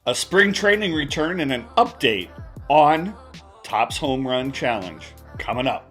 A spring training return and an update on Topps Home Run Challenge coming up.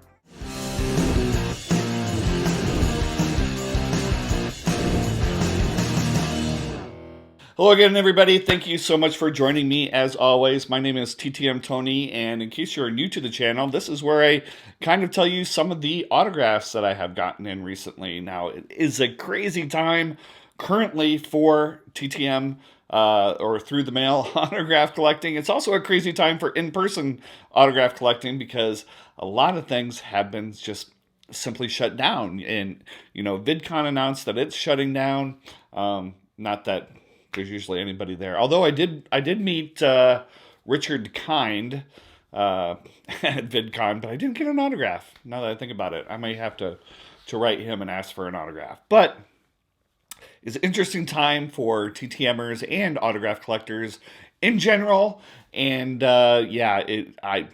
Hello again, everybody. Thank you so much for joining me as always. My name is TTM Tony, and in case you're new to the channel, this is where I kind of tell you some of the autographs that I have gotten in recently. Now, it is a crazy time currently for TTM or through the mail autograph collecting. It's also a crazy time for in-person autograph collecting because a lot of things have been just simply shut down. And, VidCon announced that it's shutting down. Not that there's usually anybody there. Although I did meet Richard Kind at VidCon, but I didn't get an autograph. Now that I think about it, I might have to write him and ask for an autograph. But it's an interesting time for TTMers and autograph collectors in general. And I'm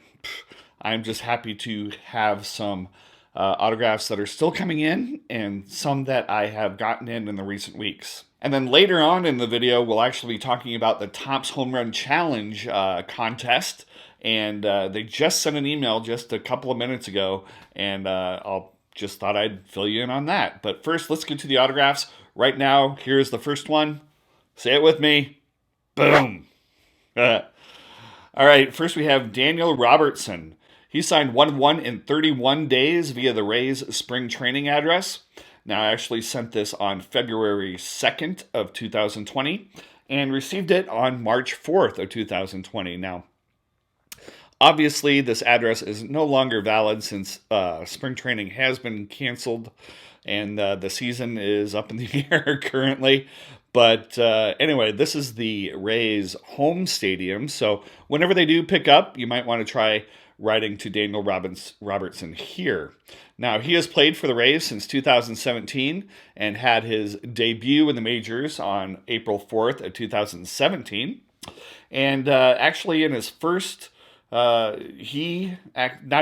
just happy to have some autographs that are still coming in and some that I have gotten in the recent weeks. And then later on in the video, we'll actually be talking about the Topps Home Run Challenge contest. And they just sent an email just a couple of minutes ago, and just thought I'd fill you in on that. But first, let's get to the autographs. Right now, here's the first one. Say it with me. Boom. All right, first we have Daniel Robertson. He signed 1/1 in 31 days via the Rays spring training address. Now, I actually sent this on February 2nd of 2020 and received it on March 4th of 2020. Now, obviously, this address is no longer valid since spring training has been canceled and the season is up in the air currently. But anyway, this is the Rays home stadium. So whenever they do pick up, you might want to try writing to Daniel Robertson here. Now, he has played for the Rays since 2017 and had his debut in the majors on April 4th of 2017. And actually in his first, not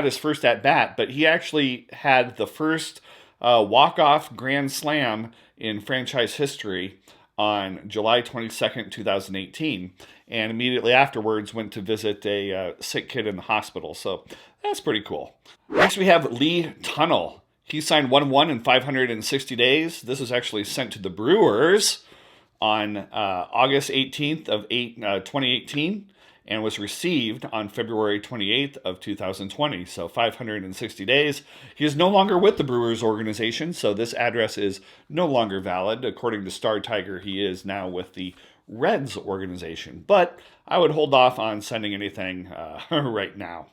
his first at bat, but he actually had the first walk-off grand slam in franchise history on July 22nd, 2018, and immediately afterwards went to visit a sick kid in the hospital. So that's pretty cool. Next, we have Lee Tunnell. He signed 1/1 in 560 days. This was actually sent to the Brewers on August 18th of 2018 and was received on February 28th of 2020. So 560 days. He is no longer with the Brewers organization, so this address is no longer valid. According to Star Tiger, he is now with the Reds organization. But I would hold off on sending anything right now.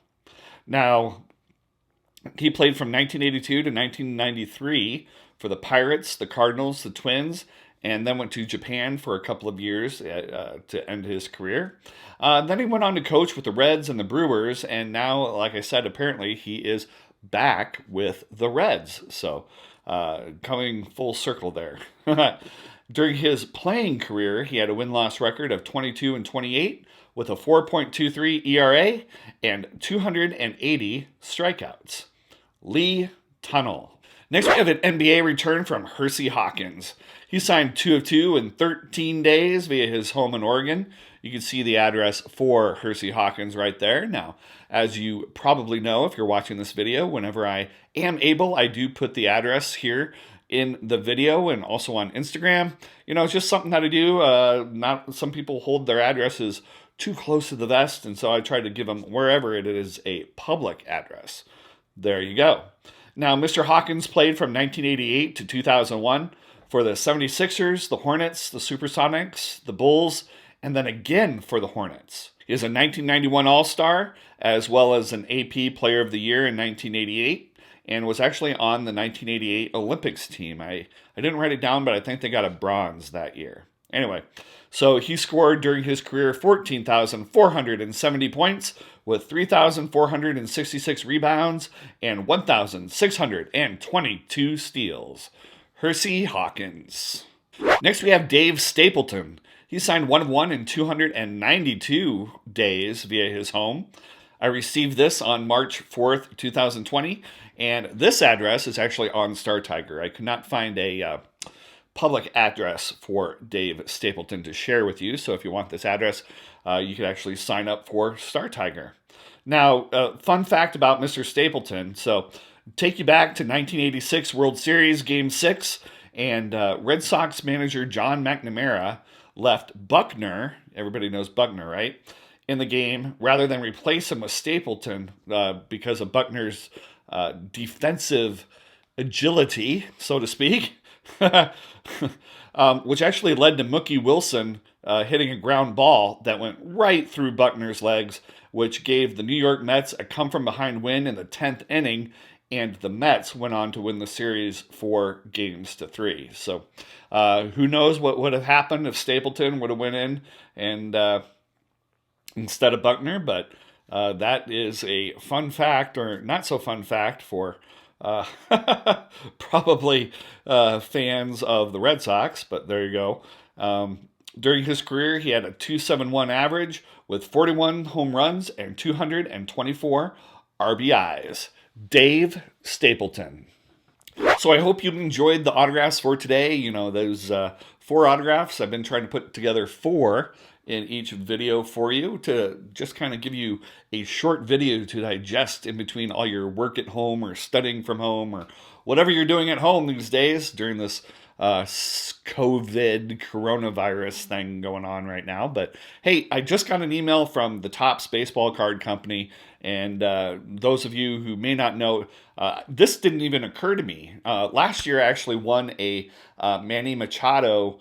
Now, he played from 1982 to 1993 for the Pirates, the Cardinals, the Twins, and then went to Japan for a couple of years to end his career. Then he went on to coach with the Reds and the Brewers, and now, like I said, apparently he is back with the Reds. So, coming full circle there. During his playing career, he had a win-loss record of 22-28 with a 4.23 ERA and 280 strikeouts. Lee Tunnell. Next, we have an NBA return from Hersey Hawkins. He signed 2 of 2 in 13 days via his home in Oregon. You can see the address for Hersey Hawkins right there. Now, as you probably know, if you're watching this video, whenever I am able, I do put the address here in the video and also on Instagram. It's just something that I do. Not some people hold their addresses too close to the vest, and so I try to give them wherever it is a public address. There you go. Now, Mr. Hawkins played from 1988 to 2001 for the 76ers, the Hornets, the Supersonics, the Bulls, and then again for the Hornets. He is a 1991 All-Star, as well as an AP Player of the Year in 1988, and was actually on the 1988 Olympics team. I didn't write it down, but I think they got a bronze that year. Anyway, so he scored during his career 14,470 points with 3,466 rebounds and 1,622 steals. Hersey Hawkins. Next, we have Dave Stapleton. He signed 1/1 in 292 days via his home. I received this on March 4th, 2020, and this address is actually on Star Tiger. I could not find a public address for Dave Stapleton to share with you. So if you want this address, you can actually sign up for Star Tiger. Now, fun fact about Mr. Stapleton. So take you back to 1986 World Series Game 6, and Red Sox manager John McNamara left Buckner, everybody knows Buckner, right, in the game rather than replace him with Stapleton because of Buckner's defensive agility, so to speak, which actually led to Mookie Wilson hitting a ground ball that went right through Buckner's legs, which gave the New York Mets a come-from-behind win in the 10th inning, and the Mets went on to win the series 4-3. So who knows what would have happened if Stapleton would have went in and instead of Buckner, but that is a fun fact, or not so fun fact for probably fans of the Red Sox, but there you go. During his career, he had a .271 average with 41 home runs and 224 RBIs. Dave Stapleton. So I hope you enjoyed the autographs for today. You know, those 4 autographs. I've been trying to put together 4 in each video for you to just kind of give you a short video to digest in between all your work at home or studying from home or whatever you're doing at home these days during this COVID coronavirus thing going on right now. But hey, I just got an email from the Topps Baseball Card Company, and those of you who may not know, this didn't even occur to me. Last year I actually won a Manny Machado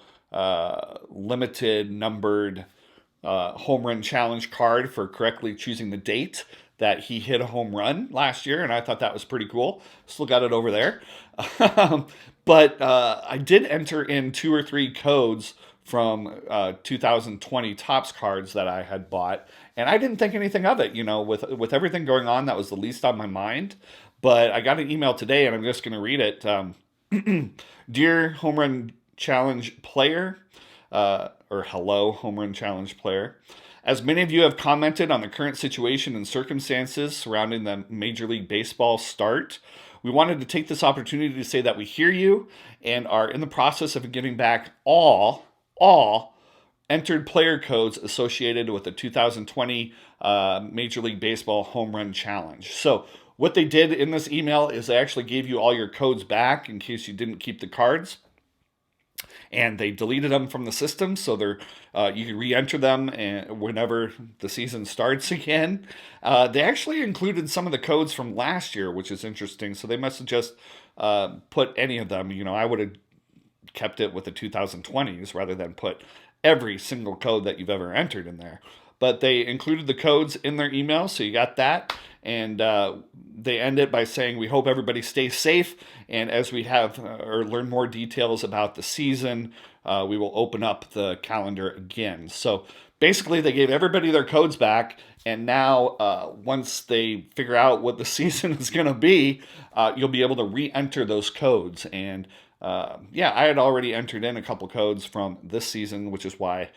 limited numbered home run challenge card for correctly choosing the date that he hit a home run last year, and I thought that was pretty cool. Still got it over there. But I did enter in 2 or 3 codes from 2020 Topps cards that I had bought, and I didn't think anything of it. You know, with everything going on, that was the least on my mind. But I got an email today, and I'm just going to read it. Dear Home Run Challenge player, or hello, Home Run Challenge player. As many of you have commented on the current situation and circumstances surrounding the Major League Baseball start, we wanted to take this opportunity to say that we hear you and are in the process of giving back all entered player codes associated with the 2020 Major League Baseball Home Run Challenge. So what they did in this email is they actually gave you all your codes back in case you didn't keep the cards. And they deleted them from the system, so you can re-enter them whenever the season starts again. They actually included some of the codes from last year, which is interesting. So they must have just put any of them. You know, I would have kept it with the 2020s rather than put every single code that you've ever entered in there. But they included the codes in their email, so you got that. And they end it by saying, we hope everybody stays safe. And as we have or learn more details about the season, we will open up the calendar again. So basically, they gave everybody their codes back. And now, once they figure out what the season is going to be, you'll be able to re-enter those codes. And yeah, I had already entered in a couple codes from this season, which is why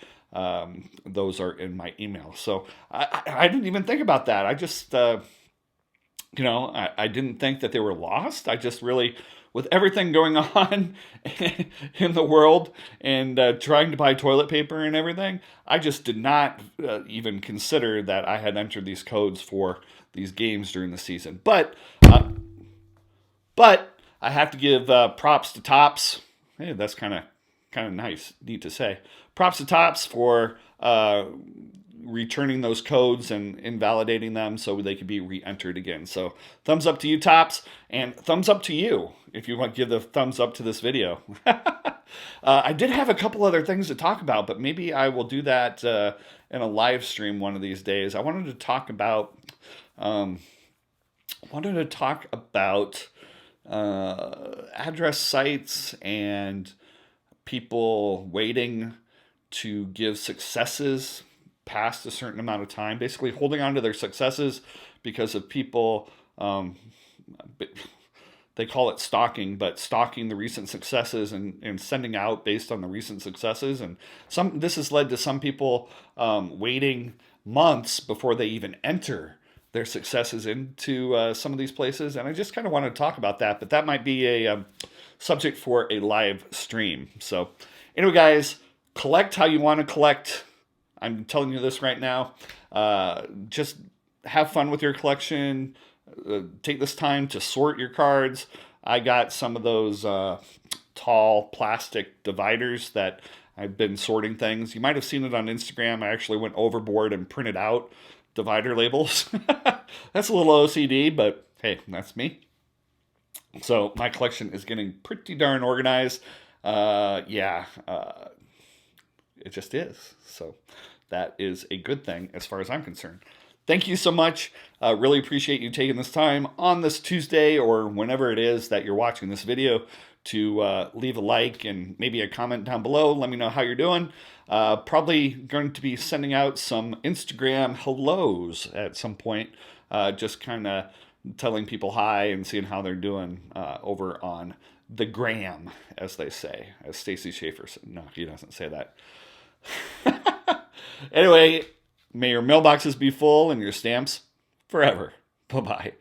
those are in my email. So I didn't even think about that. I just, you know, I didn't think that they were lost. I just really, with everything going on in the world and trying to buy toilet paper and everything, I just did not even consider that I had entered these codes for these games during the season. But I have to give props to Topps. Hey, that's kind of nice, neat to say. Props to Topps for returning those codes and invalidating them so they could be re-entered again. So thumbs up to you, Topps, and thumbs up to you if you want to give the thumbs up to this video. I did have a couple other things to talk about, but maybe I will do that in a live stream one of these days. I wanted to talk about address sites and people waiting to give successes past a certain amount of time, basically holding on to their successes because of people, they call it stalking, but stalking the recent successes and sending out based on the recent successes. And this has led to some people waiting months before they even enter their successes into some of these places. And I just kind of want to talk about that, but that might be a subject for a live stream. So anyway, guys, collect how you want to collect. I'm telling you this right now. Just have fun with your collection. Take this time to sort your cards. I got some of those tall plastic dividers that I've been sorting things. You might have seen it on Instagram. I actually went overboard and printed out divider labels. That's a little OCD, but hey, that's me. So my collection is getting pretty darn organized. It just is. So that is a good thing as far as I'm concerned. Thank you so much. Really appreciate you taking this time on this Tuesday or whenever it is that you're watching this video to leave a like and maybe a comment down below. Let me know how you're doing. Probably going to be sending out some Instagram hellos at some point. Just kind of telling people hi and seeing how they're doing over on the gram, as they say, as Stacy Schaefer said. No, he doesn't say that. Anyway, may your mailboxes be full and your stamps forever. Bye-bye.